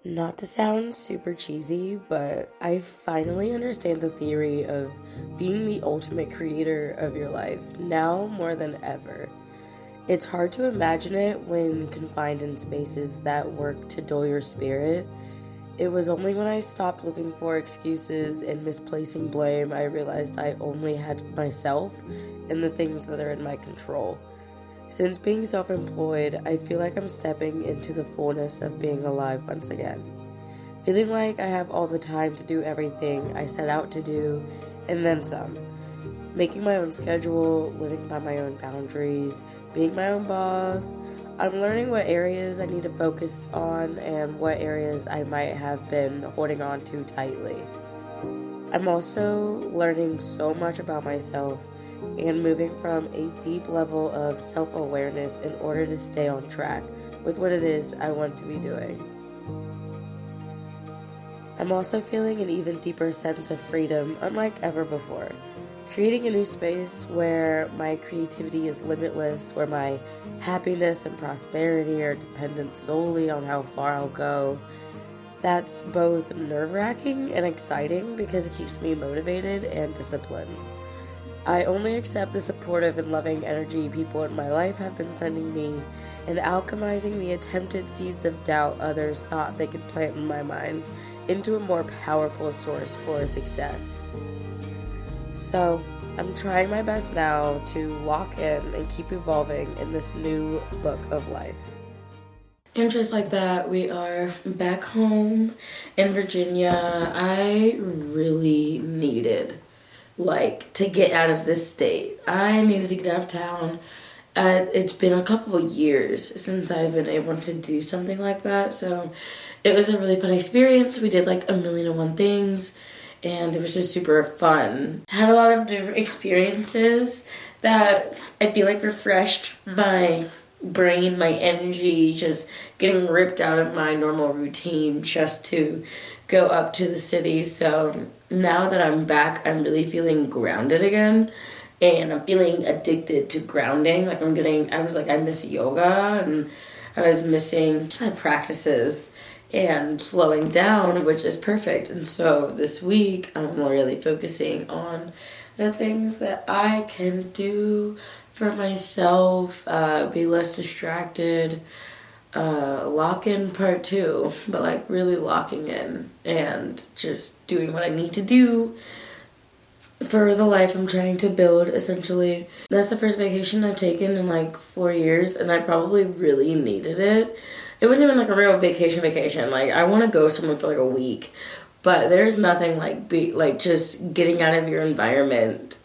Not to sound super cheesy, but I finally understand the theory of being the ultimate creator of your life now more than ever. It's hard to imagine it when confined in spaces that work to dull your spirit. It was only when I stopped looking for excuses and misplacing blame I realized I only had myself and the things that are in my control. Since being self employed, I feel like I'm stepping into the fullness of being alive once again. Feeling like I have all the time to do everything I set out to do, and then some. Making my own schedule, living by my own boundaries, being my own boss. I'm learning what areas I need to focus on and what areas I might have been holding on too tightly. I'm also learning so much about myself and moving from a deep level of self-awareness in order to stay on track with what it is I want to be doing. I'm also feeling an even deeper sense of freedom unlike ever before. Creating a new space where my creativity is limitless, where my happiness and prosperity are dependent solely on how far I'll go. That's both nerve-wracking and exciting because it keeps me motivated and disciplined. I only accept the supportive and loving energy people in my life have been sending me and alchemizing the attempted seeds of doubt others thought they could plant in my mind into a more powerful source for success. So, I'm trying my best now to lock in and keep evolving in this new book of life. And just like that, we are back home in Virginia. I really needed to get out of this state. I needed to get out of town. It's been a couple of years since I've been able to do something like that, so it was a really fun experience. We did a million and one things, and it was just super fun. Had a lot of different experiences that I feel like refreshed my brain, my energy, just getting ripped out of my normal routine just to go up to the city. So now that I'm back, I'm really feeling grounded again, and I'm feeling addicted to grounding. I miss yoga, and I was missing my practices and slowing down, which is perfect. And so this week, I'm really focusing on the things that I can do for myself, be less distracted, lock in part two, but really locking in and just doing what I need to do for the life I'm trying to build, essentially. That's the first vacation I've taken in 4 years, and I probably really needed it. It wasn't even a real vacation. I want to go somewhere for a week, but there's nothing just getting out of your environment,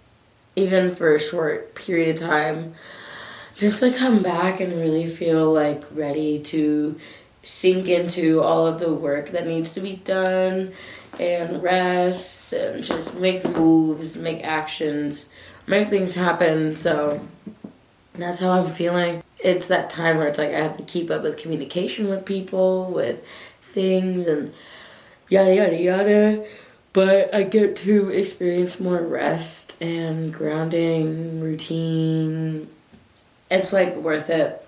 even for a short period of time. Just come back and really feel ready to sink into all of the work that needs to be done and rest and just make moves, make actions, make things happen. So that's how I'm feeling. It's that time where I have to keep up with communication with people, with things, and yada yada yada. But I get to experience more rest and grounding, routine. It's worth it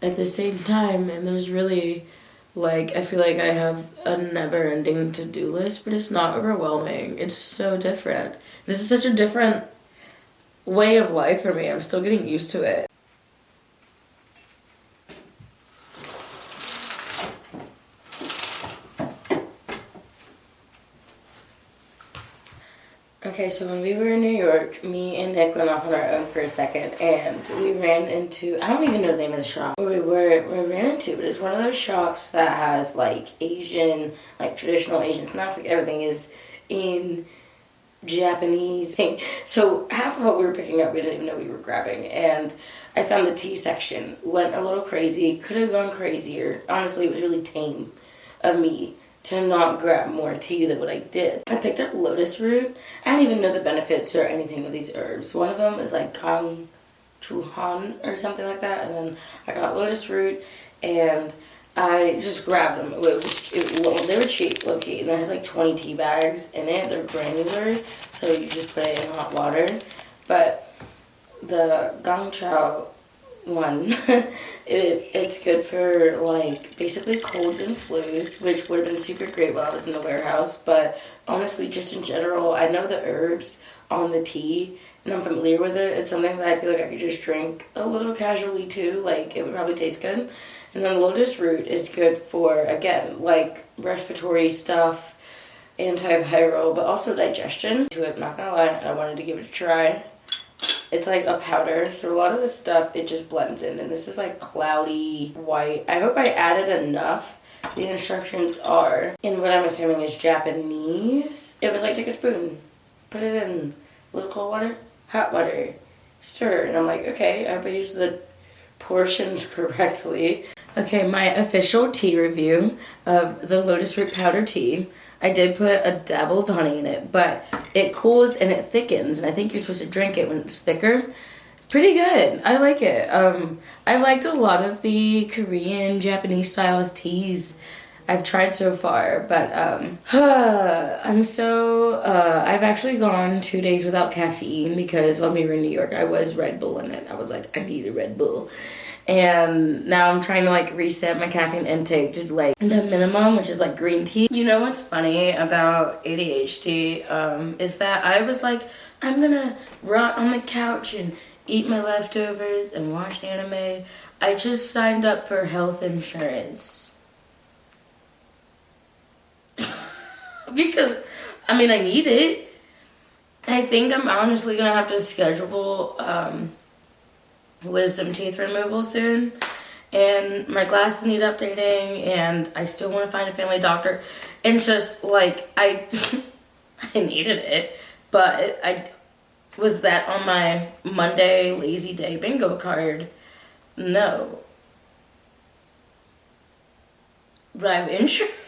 at the same time. And there's really I feel like I have a never-ending to-do list, but it's not overwhelming. It's so different. This is such a different way of life for me. I'm still getting used to it. Okay, so when we were in New York, me and Nick went off on our own for a second, and we ran into, I don't even know the name of the shop where we ran into, but it's one of those shops that has Asian, traditional Asian snacks. Everything is in Japanese. So half of what we were picking up, we didn't even know we were grabbing, and I found the tea section, went a little crazy, could have gone crazier. Honestly, it was really tame of me to not grab more tea than what I did. I picked up lotus root. I didn't even know the benefits or anything of these herbs. One of them is Kang Chuhan or something like that, and then I got lotus root, and I just grabbed them. They were cheap, low-key, and it has 20 tea bags in it. They're granular, so you just put it in hot water. But the Gong Chao One, it's good for like basically colds and flus, which would have been super great while I was in the warehouse. But honestly, just in general, I know the herbs on the tea and I'm familiar with it. It's something that I feel like I could just drink a little casually too. Like it would probably taste good. And then lotus root is good for, again, like respiratory stuff, antiviral, but also digestion. To it, not gonna lie, I wanted to give it a try. It's like a powder, so a lot of this stuff, it just blends in, and this is like cloudy white. I hope I added enough. The instructions are in what I'm assuming is Japanese. It was like, take a spoon, put it in a little cold water, hot water, stir, and I'm like, okay, I hope I used the portions correctly. Okay, my official tea review of the lotus root powder tea. I did put a dabble of honey in it, but it cools and it thickens, and I think you're supposed to drink it when it's thicker. Pretty good. I like it. I've liked a lot of the Korean, Japanese styles teas I've tried so far, but I've actually gone 2 days without caffeine because when we were in New York, I was Red Bull in it. I was like, I need a Red Bull. And now I'm trying to like reset my caffeine intake to like the minimum, which is like green tea. You know what's funny about ADHD is that I was like, I'm gonna rot on the couch and eat my leftovers and watch anime. I just signed up for health insurance. Because, I mean, I need it. I think I'm honestly gonna have to schedule wisdom teeth removal soon, and my glasses need updating, and I still want to find a family doctor. And just like I needed it, but I was that on my Monday lazy day bingo card. No, but I have insurance.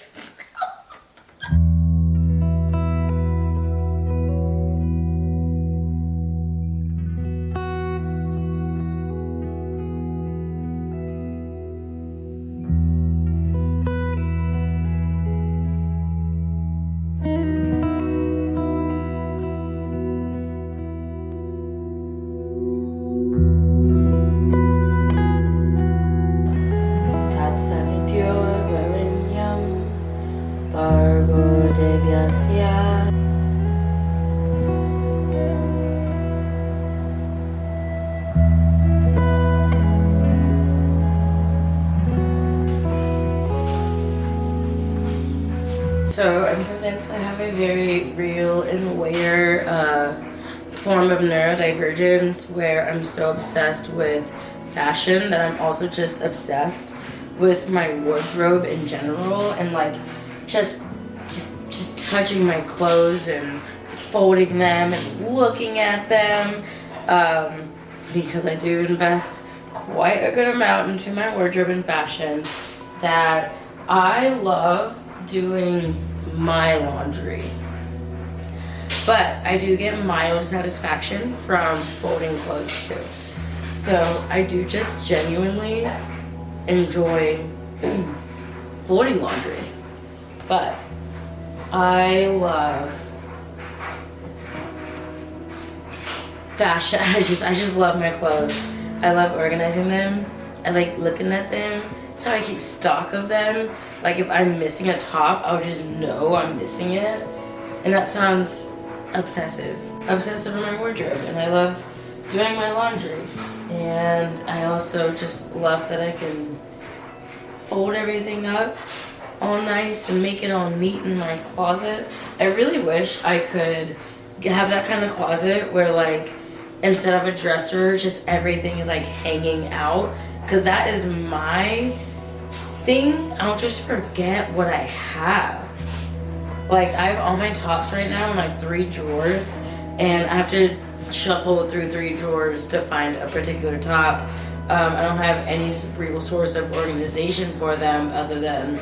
So I'm convinced I have a very real and aware form of neurodivergence where I'm so obsessed with fashion that I'm also just obsessed with my wardrobe in general, and like just touching my clothes and folding them and looking at them, because I do invest quite a good amount into my wardrobe and fashion, that I love doing my laundry. But I do get mild satisfaction from folding clothes too. So I do just genuinely enjoy folding laundry. But I love fashion. I just love my clothes. I love organizing them. I like looking at them. That's how I keep stock of them. Like if I'm missing a top, I'll just know I'm missing it. And that sounds obsessive. Obsessive in my wardrobe. And I love doing my laundry. And I also just love that I can fold everything up all nice and make it all neat in my closet. I really wish I could have that kind of closet where like instead of a dresser, just everything is like hanging out. Because that is my thing. I'll just forget what I have. Like I have all my tops right now in like 3 drawers, and I have to shuffle through 3 drawers to find a particular top. I don't have any real source of organization for them other than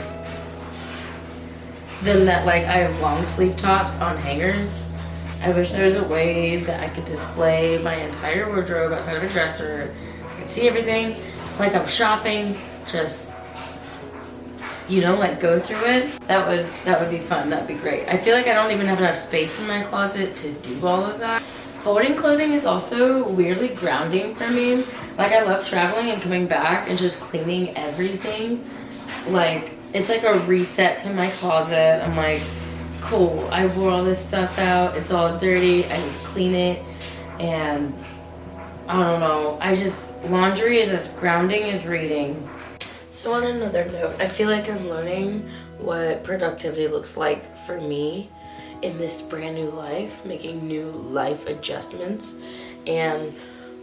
that like I have long sleeve tops on hangers. I wish there was a way that I could display my entire wardrobe outside of a dresser. I can see everything like I'm shopping, just like go through it. That would be fun. That'd be great. I feel like I don't even have enough space in my closet to do all of that. Folding clothing is also weirdly grounding for me. Like, I love traveling and coming back and just cleaning everything. Like, it's like a reset to my closet. I'm like, cool, I wore all this stuff out. It's all dirty. I need to clean it. And I don't know. Laundry is as grounding as reading. So on another note, I feel like I'm learning what productivity looks like for me in this brand new life, making new life adjustments, and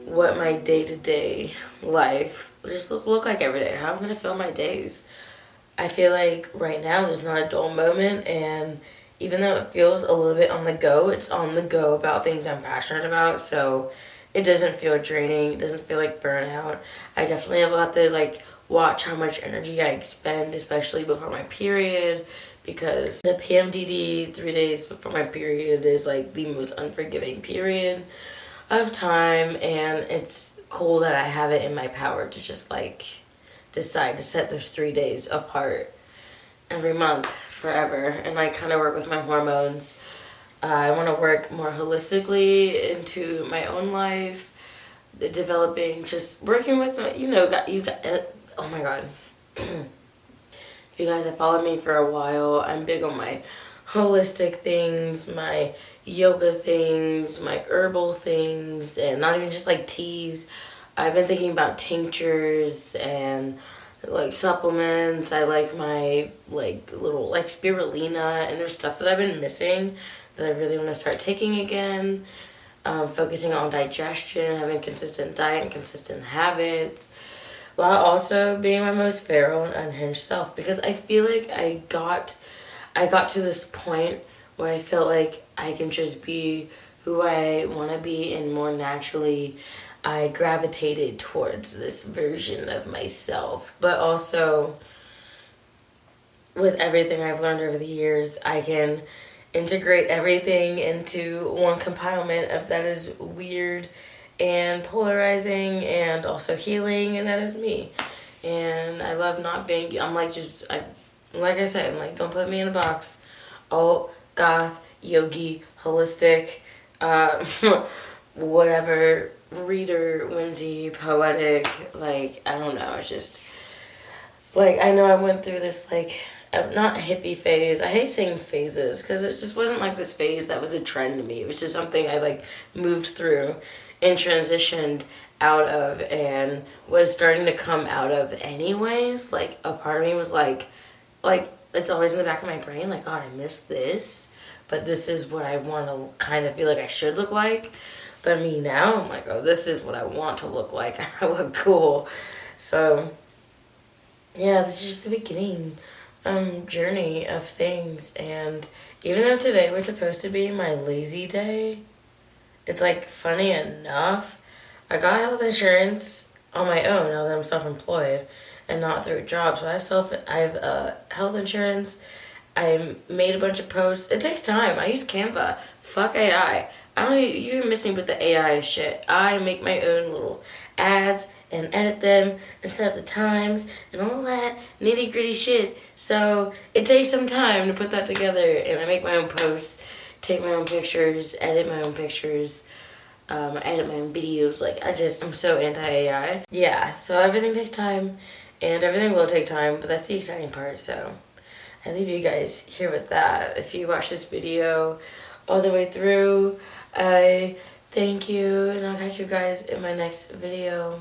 what my day-to-day life just look like every day, how I'm gonna fill my days. I feel like right now there's not a dull moment, and even though it feels a little bit on the go, it's on the go about things I'm passionate about, so it doesn't feel draining, it doesn't feel like burnout. I definitely have a lot to like watch how much energy I expend, especially before my period, because the PMDD 3 days before my period is like the most unforgiving period of time, and it's cool that I have it in my power to just like decide to set those 3 days apart every month forever and like kind of work with my hormones. I want to work more holistically into my own life, developing, just working with, oh my god. If you guys have followed me for a while, I'm big on my holistic things, my yoga things, my herbal things, and not even just like teas. I've been thinking about tinctures and like supplements. I like my like little like spirulina, and there's stuff that I've been missing that I really want to start taking again. Focusing on digestion, having consistent diet and consistent habits, while also being my most feral and unhinged self, because I feel like I got to this point where I felt like I can just be who I want to be, and more naturally I gravitated towards this version of myself. But also, with everything I've learned over the years, I can integrate everything into one compilement of that is weird and polarizing and also healing, and that is me. And I love not being, like I said, I'm like, don't put me in a box. Alt, goth, yogi, holistic, whatever, reader, whimsy, poetic, like, I don't know, it's just, like, I know I went through this, like, not hippie phase. I hate saying phases, because it just wasn't, like, this phase that was a trend to me. It was just something I, like, moved through and transitioned out of and was starting to come out of anyways. Like, a part of me was like, it's always in the back of my brain, like, God, I miss this, but this is what I want to kind of feel like I should look like. But me now, I'm like, oh, this is what I want to look like. I look cool. So, yeah, this is just the beginning journey of things. And even though today was supposed to be my lazy day, it's like, funny enough, I got health insurance on my own now that I'm self-employed and not through a job. So I have health insurance. I made a bunch of posts. It takes time. I use Canva. Fuck AI. You can miss me with the AI shit. I make my own little ads and edit them and set up the times and all that nitty gritty shit. So it takes some time to put that together, and I make my own posts, take my own pictures, edit my own pictures, I edit my own videos. Like, I'm so anti-AI. Yeah, so everything takes time, and everything will take time, but that's the exciting part. So I leave you guys here with that. If you watch this video all the way through, I thank you, and I'll catch you guys in my next video.